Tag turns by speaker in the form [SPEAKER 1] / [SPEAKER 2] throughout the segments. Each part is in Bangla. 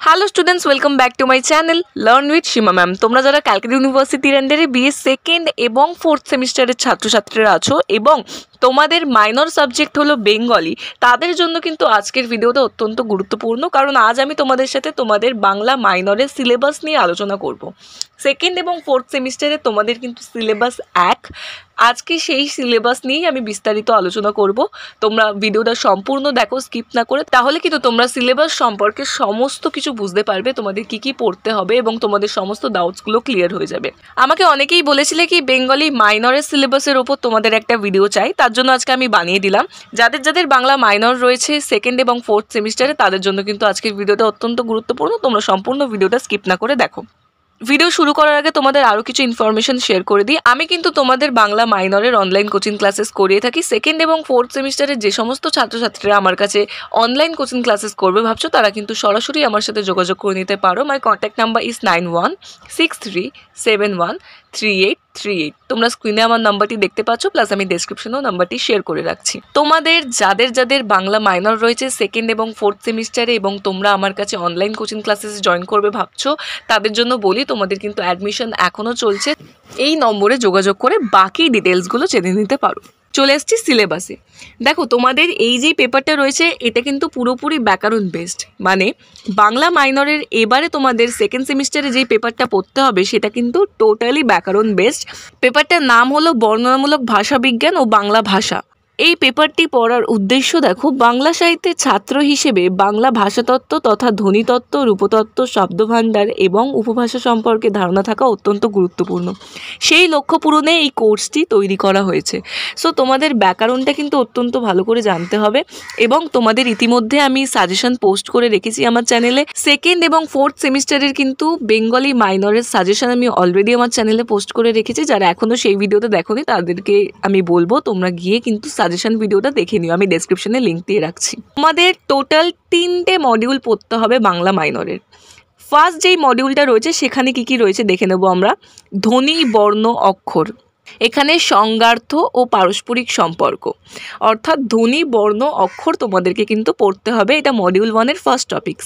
[SPEAKER 1] Hello students, welcome back to my channel learn with Seema ma'am. তোমরা যারা ক্যালকাটা ইউনিভার্সিটির আন্ডারে বিএ সেকেন্ড এবং ফোর্থ সেমিস্টারের ছাত্রছাত্রীরা আছো এবং তোমাদের মাইনর সাবজেক্ট হলো বেঙ্গলি, তাদের জন্য কিন্তু আজকের ভিডিওটা অত্যন্ত গুরুত্বপূর্ণ, কারণ আজ আমি তোমাদের সাথে তোমাদের বাংলা মাইনরের সিলেবাস নিয়ে আলোচনা করব। সেকেন্ড এবং ফোর্থ সেমিস্টারে তোমাদের কিন্তু সিলেবাস এক। আজকে সেই সিলেবাস নিয়েই আমি বিস্তারিত আলোচনা করব। তোমরা ভিডিওটা সম্পূর্ণ দেখো, স্কিপ না করে, তাহলে কিন্তু তোমরা সিলেবাস সম্পর্কে সমস্ত কিছু বুঝতে পারবে, তোমাদের কি কি পড়তে হবে এবং তোমাদের সমস্ত ডাউটসগুলো ক্লিয়ার হয়ে যাবে। আমাকে অনেকেই বলেছিলে কি বেঙ্গলি মাইনরের সিলেবাসের ওপর তোমাদের একটা ভিডিও চাই, তার জন্য আজকে আমি বানিয়ে দিলাম। যাদের যাদের বাংলা মাইনর রয়েছে সেকেন্ড এবং ফোর্থ সেমিস্টারে, তাদের জন্য কিন্তু আজকের ভিডিওটা অত্যন্ত গুরুত্বপূর্ণ। তোমরা সম্পূর্ণ ভিডিওটা স্কিপ না করে দেখো। ভিডিও শুরু করার আগে তোমাদের আরও কিছু ইনফরমেশন শেয়ার করে দিই। আমি কিন্তু তোমাদের বাংলা মাইনরের অনলাইন কোচিং ক্লাসেস করিয়ে থাকি। সেকেন্ড এবং ফোর্থ সেমিস্টারের যে সমস্ত ছাত্রছাত্রীরা আমার কাছে অনলাইন কোচিং ক্লাসেস করবে ভাবছো, তারা কিন্তু সরাসরি আমার সাথে যোগাযোগ করে নিতে পারো। মাই কন্ট্যাক্ট নাম্বার ইজ 9163713838। তোমরা স্ক্রিনে আমার নাম্বারটি দেখতে পাচ্ছ, প্লাস আমি ডেসক্রিপশনেও নাম্বারটি শেয়ার করে রাখছি। তোমাদের যাদের যাদের বাংলা মাইনর রয়েছে সেকেন্ড এবং ফোর্থ সেমিস্টারে এবং তোমরা আমার কাছে অনলাইন কোচিং ক্লাসেস জয়েন করবে ভাবছো, তাদের জন্য বলি তোমাদের কিন্তু অ্যাডমিশন এখনও চলছে। এই নম্বরে যোগাযোগ করে বাকি ডিটেলসগুলো জেনে নিতে পারো। চলে এসছি সিলেবাসে। দেখো, তোমাদের এই যে পেপারটা রয়েছে এটা কিন্তু পুরোপুরি ব্যাকরণ বেসড, মানে বাংলা মাইনরের এবারে তোমাদের সেকেন্ড সেমিস্টারে যেই পেপারটা পড়তে হবে সেটা কিন্তু টোটালি ব্যাকরণ বেসড। পেপারটার নাম হলো বর্ণনামূলক ভাষাবিজ্ঞান ও বাংলা ভাষা। এই পেপারটি পড়ার উদ্দেশ্য দেখো, বাংলা সাহিত্যের ছাত্র হিসেবে বাংলা ভাষাতত্ত্ব তথা ধ্বনিতত্ত্ব, রূপতত্ত্ব, শব্দভাণ্ডার এবং উপভাষা সম্পর্কে ধারণা থাকা অত্যন্ত গুরুত্বপূর্ণ। সেই লক্ষ্য পূরণে এই কোর্সটি তৈরি করা হয়েছে। সো তোমাদের ব্যাকরণটা কিন্তু অত্যন্ত ভালো করে জানতে হবে এবং তোমাদের ইতিমধ্যে আমি সাজেশন পোস্ট করে রেখেছি আমার চ্যানেলে। সেকেন্ড এবং ফোর্থ সেমিস্টারের কিন্তু বেঙ্গলি মাইনরের সাজেশন আমি অলরেডি আমার চ্যানেলে পোস্ট করে রেখেছি। যারা এখনও সেই ভিডিওটা দেখোনি তাদেরকে আমি বলবো তোমরা গিয়ে কিন্তু সাজেশন ভিডিওটা দেখে নিও, আমি ডেসক্রিপশনে লিঙ্ক দিয়ে রাখছি। তোমাদের টোটাল 3টে মডিউল পড়তে হবে বাংলা মাইনরের। ফার্স্ট যেই মডিউলটা রয়েছে সেখানে কি কি রয়েছে দেখে নেব আমরা। ধ্বনি, বর্ণ, অক্ষর। এখানে সংজ্ঞার্থ ও পারস্পরিক সম্পর্ক, অর্থাৎ ধ্বনি, বর্ণ, অক্ষর তোমাদেরকে কিন্তু পড়তে হবে। এটা মডিউল 1-এর ফার্স্ট টপিক।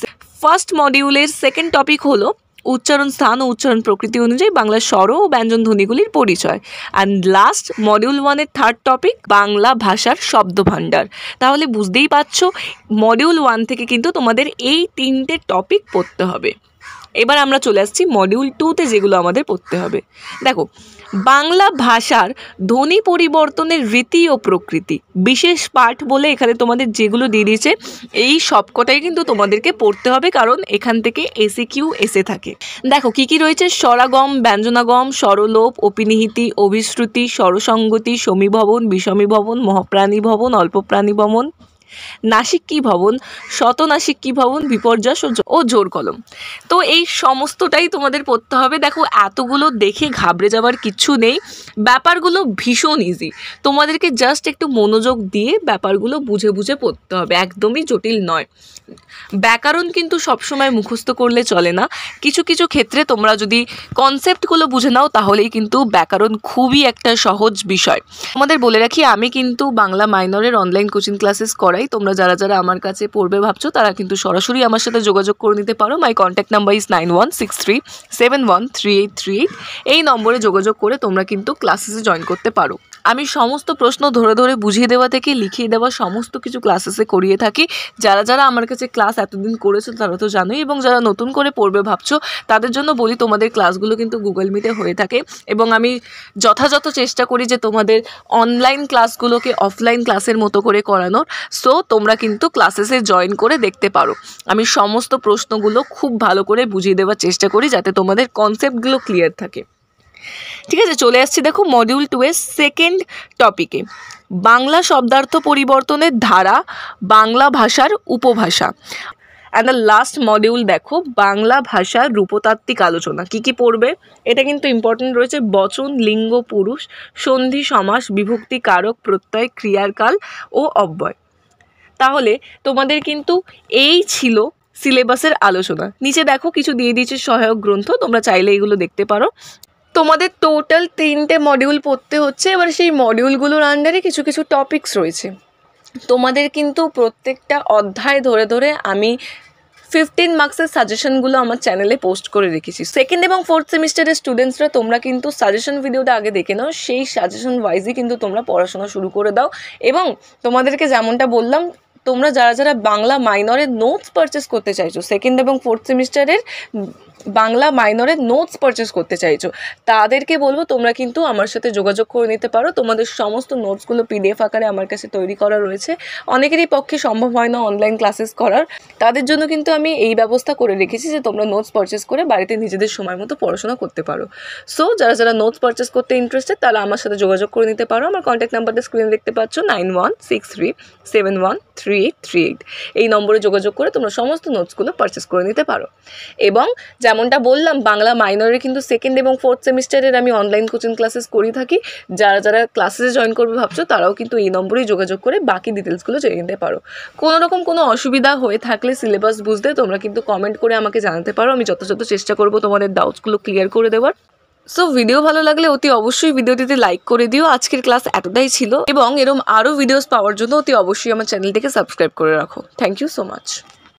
[SPEAKER 1] ফার্স্ট মডিউলের সেকেন্ড টপিক হলো উচ্চারণ স্থান ও উচ্চারণ প্রকৃতি অনুযায়ী বাংলা স্বর ও ব্যঞ্জন ধ্বনিগুলির পরিচয়। অ্যান্ড লাস্ট মডিউল 1-এর থার্ড টপিক বাংলা ভাষার শব্দভাণ্ডার। তাহলে বুঝতেই পারছো মডিউল 1 থেকে কিন্তু তোমাদের এই 3টে টপিক পড়তে হবে। এবার আমরা চলে আসছি মডিউল 2-তে, যেগুলো আমাদের পড়তে হবে। দেখো, বাংলা ভাষার ধ্বনি পরিবর্তনের রীতি ও প্রকৃতি বিশেষ পাঠ বলে এখানে তোমাদের যেগুলো দিয়ে দিয়েছে এই সবকটাই কিন্তু তোমাদেরকে পড়তে হবে, কারণ এখান থেকে এসিকিউ এসে থাকে। দেখো কি কি রয়েছে: স্বরাগম, ব্যঞ্জনাগম, স্বরলোপ, অপিনিহিতি, অভিশ্রুতি, স্বরসঙ্গতি, সমীভবন, বিষমীভবন, মহাপ্রাণীভবন, অল্পপ্রাণীভবন, নাসিক্যী ভবন, শতনাসিক্যী ভবন, বিপর্যয় ও জোর কলম। তো এই সমস্তটাই তোমাদের পড়তে হবে। দেখো, এতগুলো দেখে ঘাবড়ে যাওয়ার কিছু নেই, ব্যাপারগুলো ভীষণ ইজি। তোমাদেরকে জাস্ট একটু মনোযোগ দিয়ে ব্যাপারগুলো বুঝে বুঝে পড়তে হবে, একদমই জটিল নয়। ব্যাকরণ কিন্তু সবসময় মুখস্থ করলে চলে না, কিছু কিছু ক্ষেত্রে তোমরা যদি কনসেপ্টগুলো বুঝে নাও তাহলেই কিন্তু ব্যাকরণ খুবই একটা সহজ বিষয়। আমাদের বলে রাখি, আমি কিন্তু বাংলা মাইনরের অনলাইন কোচিং ক্লাসেস করাই। তোমরা যারা যারা আমার কাছে পড়বে ভাবছো তারা কিন্তু সরাসরি আমার সাথে যোগাযোগ করে নিতে পারো। মাই কন্ট্যাক্ট নাম্বার ইজ 9163713838। এই নম্বরে যোগাযোগ করে তোমরা কিন্তু ক্লাসেসে জয়েন করতে পারো। আমি সমস্ত প্রশ্ন ধরে ধরে বুঝিয়ে দেওয়া থেকে লিখিয়ে দেওয়া সমস্ত কিছু ক্লাসেসে করিয়ে থাকি। যারা যারা আমার কাছে ক্লাস এতদিন করেছো তারা তো জানোই, এবং যারা নতুন করে পড়বে ভাবছো তাদের জন্য বলি তোমাদের ক্লাসগুলো কিন্তু গুগল মিটে হয়ে থাকে, এবং আমি যথাযথ চেষ্টা করি যে তোমাদের অনলাইন ক্লাসগুলোকে অফলাইন ক্লাসের মতো করে করানোর। সো তোমরা কিন্তু ক্লাসেসে জয়েন করে দেখতে পারো। আমি সমস্ত প্রশ্নগুলো খুব ভালো করে বুঝিয়ে দেওয়ার চেষ্টা করি যাতে তোমাদের কনসেপ্টগুলো ক্লিয়ার থাকে। ঠিক আছে, চলে আসছি দেখো মডিউল 2-এর সেকেন্ড টপিকে, বাংলা শব্দার্থ পরিবর্তনের ধারা, বাংলা ভাষার উপভাষা। অ্যান্ড দ্য লাস্ট মডিউল দেখো বাংলা ভাষার রূপতাত্ত্বিক আলোচনা। কি কি পড়বে এটা কিন্তু ইম্পর্টেন্ট রয়েছে: বচন, লিঙ্গ, পুরুষ, সন্ধি, সমাস, বিভক্তি, কারক, প্রত্যয়, ক্রিয়ার কাল ও অব্যয়। তাহলে তোমাদের কিন্তু এই ছিল সিলেবাসের আলোচনা। নিচে দেখো কিছু দিয়ে দিয়েছে সহায়ক গ্রন্থ, তোমরা চাইলে এগুলো দেখতে পারো। তোমাদের টোটাল 3টে মডিউল পড়তে হচ্ছে। এবার সেই মডিউলগুলোর আন্ডারে কিছু কিছু টপিকস রয়েছে। তোমাদের কিন্তু প্রত্যেকটা অধ্যায় ধরে ধরে আমি 15 মার্কসের সাজেশনগুলো আমার চ্যানেলে পোস্ট করে রেখেছি। সেকেন্ড এবং ফোর্থ সেমিস্টারের স্টুডেন্টসরা তোমরা কিন্তু সাজেশন ভিডিওটা আগে দেখে নাও, সেই সাজেশন ওয়াইজই কিন্তু তোমরা পড়াশোনা শুরু করে দাও। এবং তোমাদেরকে যেমনটা বললাম, তোমরা যারা যারা বাংলা মাইনরের নোটস পারচেস করতে চাইছো, সেকেন্ড এবং ফোর্থ সেমিস্টারের বাংলা মাইনরের নোটস পারচেস করতে চাইছো, তাদেরকে বলবো তোমরা কিন্তু আমার সাথে যোগাযোগ করে নিতে পারো। তোমাদের সমস্ত নোটসগুলো PDF আকারে আমার কাছে তৈরি করা রয়েছে। অনেকেরই পক্ষে সম্ভব হয় না অনলাইন ক্লাসেস করার, তাদের জন্য কিন্তু আমি এই ব্যবস্থা করে রেখেছি যে তোমরা নোটস পারচেস করে বাড়িতে নিজেদের সময় মতো পড়াশোনা করতে পারো। সো যারা যারা নোটস পারচেস করতে ইন্টারেস্টেড তারা আমার সাথে যোগাযোগ করে নিতে পারো। আমার কন্ট্যাক্ট নাম্বারটা স্ক্রিনে দেখতে পাচ্ছ, 9163713838। এই নম্বরে যোগাযোগ করে তোমরা সমস্ত নোটসগুলো পারচেস করে নিতে পারো। এবং যেমনটা বললাম, বাংলা মাইনরে কিন্তু সেকেন্ড এবং ফোর্থ সেমিস্টারের আমি অনলাইন কোচিং ক্লাসেস করে থাকি। যারা যারা ক্লাসেসে জয়েন করবে ভাবছো তারাও কিন্তু এই নম্বরেই যোগাযোগ করে বাকি ডিটেলসগুলো জেনে নিতে পারো। কোনো রকম কোনো অসুবিধা হয়ে থাকলে সিলেবাস বুঝতে তোমরা কিন্তু কমেন্ট করে আমাকে জানাতে পারো। আমি যথাযথ চেষ্টা করবো তোমাদের ডাউটসগুলো ক্লিয়ার করে দেওয়ার। সো ভিডিও ভালো লাগলে অতি অবশ্যই ভিডিওটিতে লাইক করে দিও। আজকের ক্লাস এতটাই ছিল এবং এরকম আরও ভিডিওস পাওয়ার জন্য অতি অবশ্যই আমার চ্যানেলটিকে সাবস্ক্রাইব করে রাখো। Thank you so much.